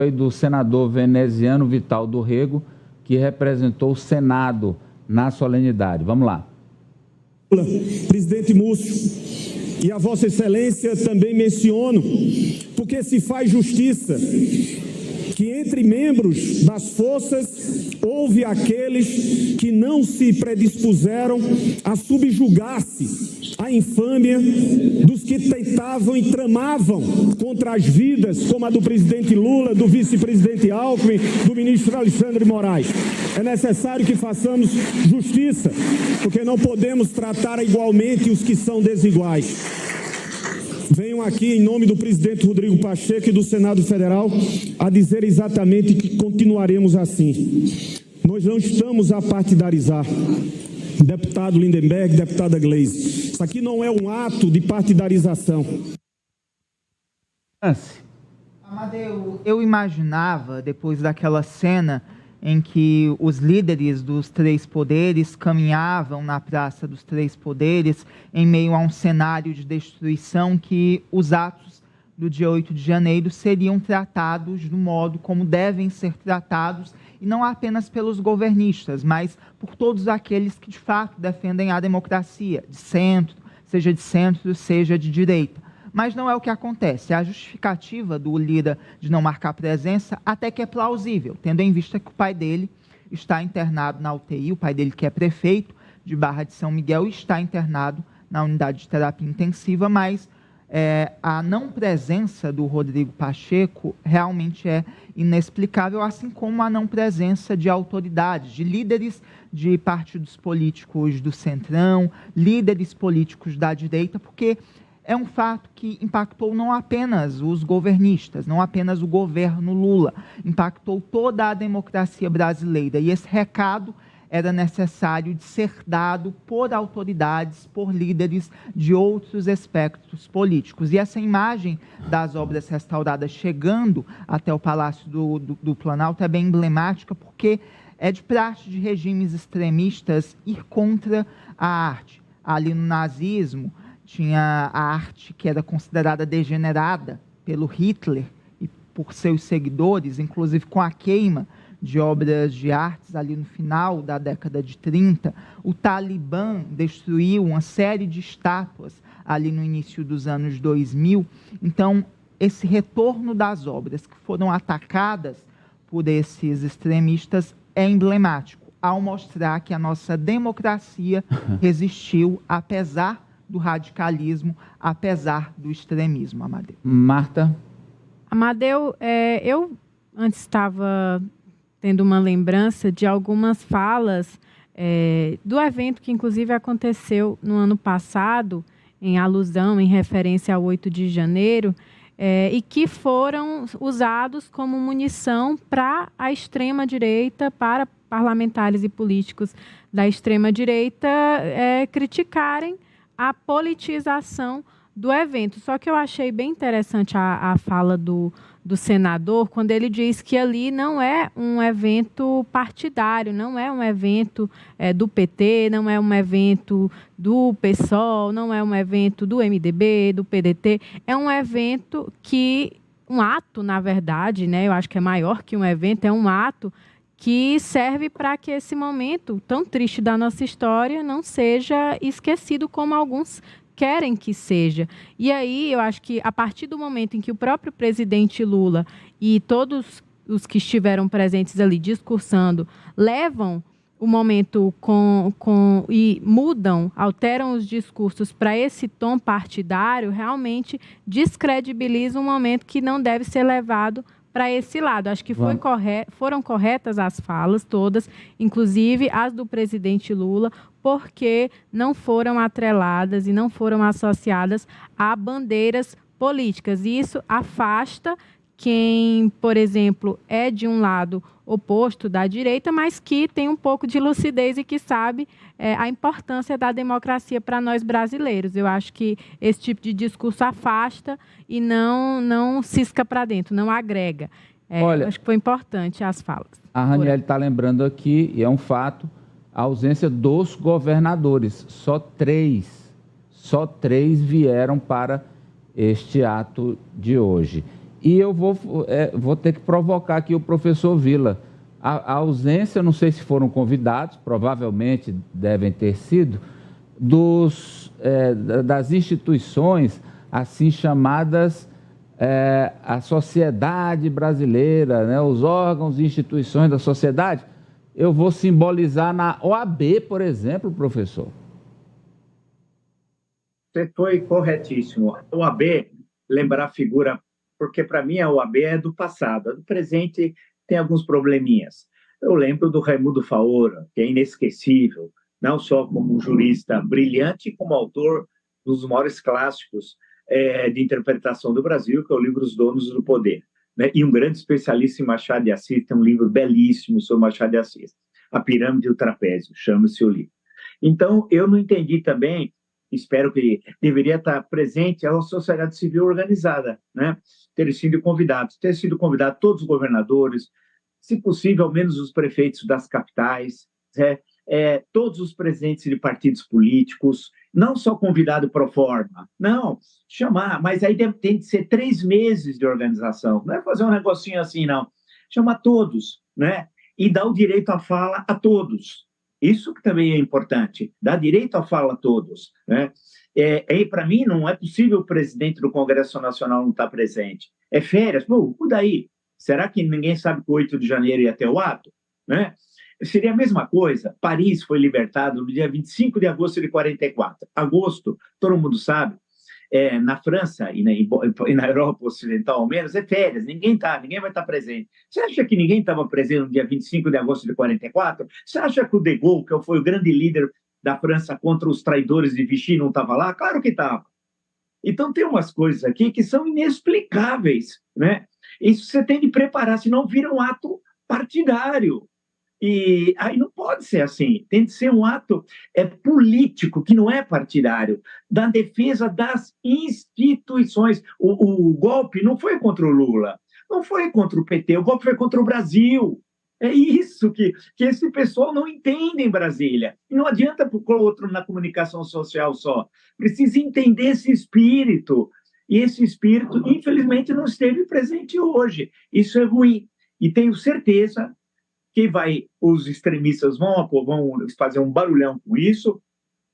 foi do senador Veneziano Vital do Rego, que representou o Senado na solenidade. Vamos lá. Presidente Múcio, e a Vossa Excelência também menciono, porque se faz justiça que entre membros das forças houve aqueles que não se predispuseram a subjugar-se à infâmia dos que tentavam e tramavam contra as vidas, como a do presidente Lula, do vice-presidente Alckmin, do ministro Alexandre Moraes. É necessário que façamos justiça, porque não podemos tratar igualmente os que são desiguais. Venho aqui, em nome do presidente Rodrigo Pacheco e do Senado Federal, a dizer exatamente que continuaremos assim. Nós não estamos a partidarizar. Deputado Lindenberg, deputada Gleisi, isso aqui não é um ato de partidarização. Amadeu, eu imaginava, depois daquela cena em que os líderes dos três poderes caminhavam na Praça dos Três Poderes em meio a um cenário de destruição, que os atos do dia 8 de janeiro seriam tratados do modo como devem ser tratados, e não apenas pelos governistas, mas por todos aqueles que de fato defendem a democracia, de centro, seja de direita. Mas não é o que acontece. A justificativa do Lira de não marcar presença até que é plausível, tendo em vista que o pai dele está internado na UTI, o pai dele que é prefeito de Barra de São Miguel, está internado na unidade de terapia intensiva, mas a não presença do Rodrigo Pacheco realmente é inexplicável, assim como a não presença de autoridades, de líderes de partidos políticos do Centrão, líderes políticos da direita, porque é um fato que impactou não apenas os governistas, não apenas o governo Lula, impactou toda a democracia brasileira. E esse recado era necessário de ser dado por autoridades, por líderes de outros espectros políticos. E essa imagem das obras restauradas chegando até o Palácio do Planalto é bem emblemática, porque é de praxe de regimes extremistas ir contra a arte. Ali no nazismo, tinha a arte que era considerada degenerada pelo Hitler e por seus seguidores, inclusive com a queima de obras de artes ali no final da década de 30. O Talibã destruiu uma série de estátuas ali no início dos anos 2000. Então, esse retorno das obras que foram atacadas por esses extremistas é emblemático, ao mostrar que a nossa democracia resistiu apesar do radicalismo, apesar do extremismo. Amadeu. Marta? Amadeu, eu antes estava tendo uma lembrança de algumas falas do evento que, inclusive, aconteceu no ano passado, em alusão, em referência ao 8 de janeiro, e que foram usados como munição para a extrema-direita, para parlamentares e políticos da extrema-direita criticarem a politização do evento. Só que eu achei bem interessante a fala do senador, quando ele diz que ali não é um evento partidário, não é um evento do PT, não é um evento do PSOL, não é um evento do MDB, do PDT, é um evento que, um ato, na verdade, né, eu acho que é maior que um evento, é um ato que serve para que esse momento tão triste da nossa história não seja esquecido como alguns querem que seja. E aí eu acho que a partir do momento em que o próprio presidente Lula e todos os que estiveram presentes ali discursando levam o momento e mudam, alteram os discursos para esse tom partidário, realmente descredibiliza um momento que não deve ser levado para esse lado. Acho que foram corretas as falas todas, inclusive as do presidente Lula, porque não foram atreladas e não foram associadas a bandeiras políticas. E isso afasta quem, por exemplo, é de um lado oposto da direita, mas que tem um pouco de lucidez e que sabe a importância da democracia para nós brasileiros. Eu acho que esse tipo de discurso afasta e não cisca para dentro, não agrega. Olha, acho que foi importante as falas. A Raniele está lembrando aqui, e é um fato, a ausência dos governadores. Só três vieram para este ato de hoje. E eu vou ter que provocar aqui o professor Vila. A ausência, não sei se foram convidados, provavelmente devem ter sido, das instituições assim chamadas a sociedade brasileira, né, os órgãos e instituições da sociedade. Eu vou simbolizar na OAB, por exemplo, professor. Você foi corretíssimo. A OAB, lembrar a figura, porque para mim a OAB é do passado, a do presente tem alguns probleminhas. Eu lembro do Raimundo Faora, que é inesquecível, não só como jurista brilhante, como autor dos maiores clássicos de interpretação do Brasil, que é o livro Os Donos do Poder, né? E um grande especialista em Machado de Assis, tem um livro belíssimo sobre Machado de Assis, A Pirâmide e o Trapézio, chama-se o livro. Então, eu não entendi também, espero que deveria estar presente a sociedade civil organizada, né? Ter sido convidado todos os governadores, se possível, ao menos os prefeitos das capitais, todos os presidentes de partidos políticos, não só convidado pro forma, não, chamar, mas aí tem de ser 3 meses de organização, não é fazer um negocinho assim, não. Chamar todos, né? E dar o direito à fala a todos. Isso que também é importante, dar direito à fala a todos, né? Para mim, não é possível o presidente do Congresso Nacional não estar presente. É férias, pô, daí? Será que ninguém sabe que o 8 de janeiro ia ter o ato? Né? Seria a mesma coisa. Paris foi libertado no dia 25 de agosto de 44. Agosto, todo mundo sabe, na França e na Europa Ocidental, ao menos, é férias. Ninguém vai estar presente. Você acha que ninguém estava presente no dia 25 de agosto de 44? Você acha que o De Gaulle, que foi o grande líder da França contra os traidores de Vichy, não estava lá? Claro que estava. Então, tem umas coisas aqui que são inexplicáveis, né? Isso você tem de preparar, senão vira um ato partidário. E aí não pode ser assim. Tem de ser um ato político, que não é partidário, da defesa das instituições. O golpe não foi contra o Lula, não foi contra o PT, o golpe foi contra o Brasil. É isso que esse pessoal não entende em Brasília. E não adianta pôr outro na comunicação social só. Precisa entender esse espírito. E esse espírito, infelizmente, não esteve presente hoje. Isso é ruim. E tenho certeza que os extremistas vão fazer um barulhão com isso,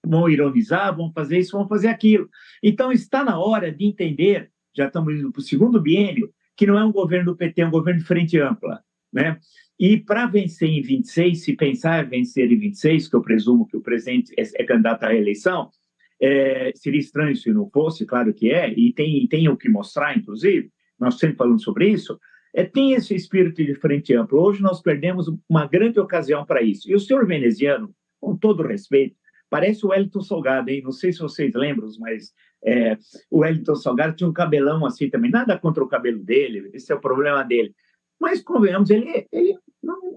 vão ironizar, vão fazer isso, vão fazer aquilo. Então, está na hora de entender, já estamos indo para o segundo biênio, que não é um governo do PT, é um governo de frente ampla, né? E para vencer em 26, se pensar em vencer em 26, que eu presumo que o presidente é candidato à reeleição, seria estranho se não fosse, claro que é, e tem o que mostrar, inclusive, nós sempre falamos sobre isso, tem esse espírito de frente ampla. Hoje nós perdemos uma grande ocasião para isso. E o senhor veneziano, com todo respeito, parece o Wellington Salgado, hein? Não sei se vocês lembram, mas o Wellington Salgado tinha um cabelão assim também, nada contra o cabelo dele, esse é o problema dele. Mas, convenhamos, ele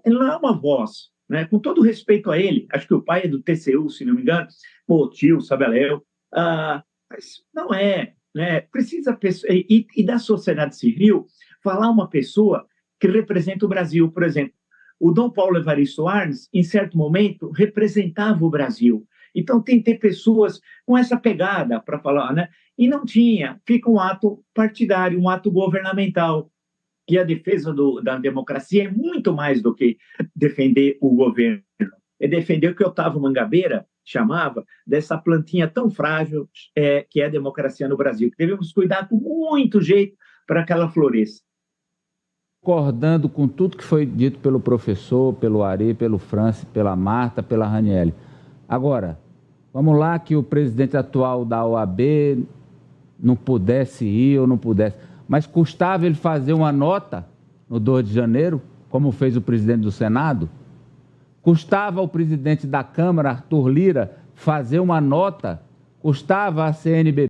não é uma voz, né? Com todo respeito a ele, acho que o pai é do TCU, se não me engano, o tio, Sabeléu, mas não é, né? Precisa, e da sociedade civil, falar uma pessoa que representa o Brasil. Por exemplo, o Dom Paulo Evaristo Arnes, em certo momento, representava o Brasil. Então, tem que ter pessoas com essa pegada para falar, né? E não tinha. Fica um ato partidário, um ato governamental. E a defesa da democracia é muito mais do que defender o governo. É defender o que Otávio Mangabeira chamava dessa plantinha tão frágil que é a democracia no Brasil, que devemos cuidar com muito jeito para que ela floresça. Concordando com tudo que foi dito pelo professor, pelo Ari, pelo Francis, pela Marta, pela Raniele. Agora, vamos lá que o presidente atual da OAB não pudesse ir ou não pudesse, mas custava ele fazer uma nota no 2 de janeiro, como fez o presidente do Senado? Custava o presidente da Câmara, Arthur Lira, fazer uma nota? Custava a CNBB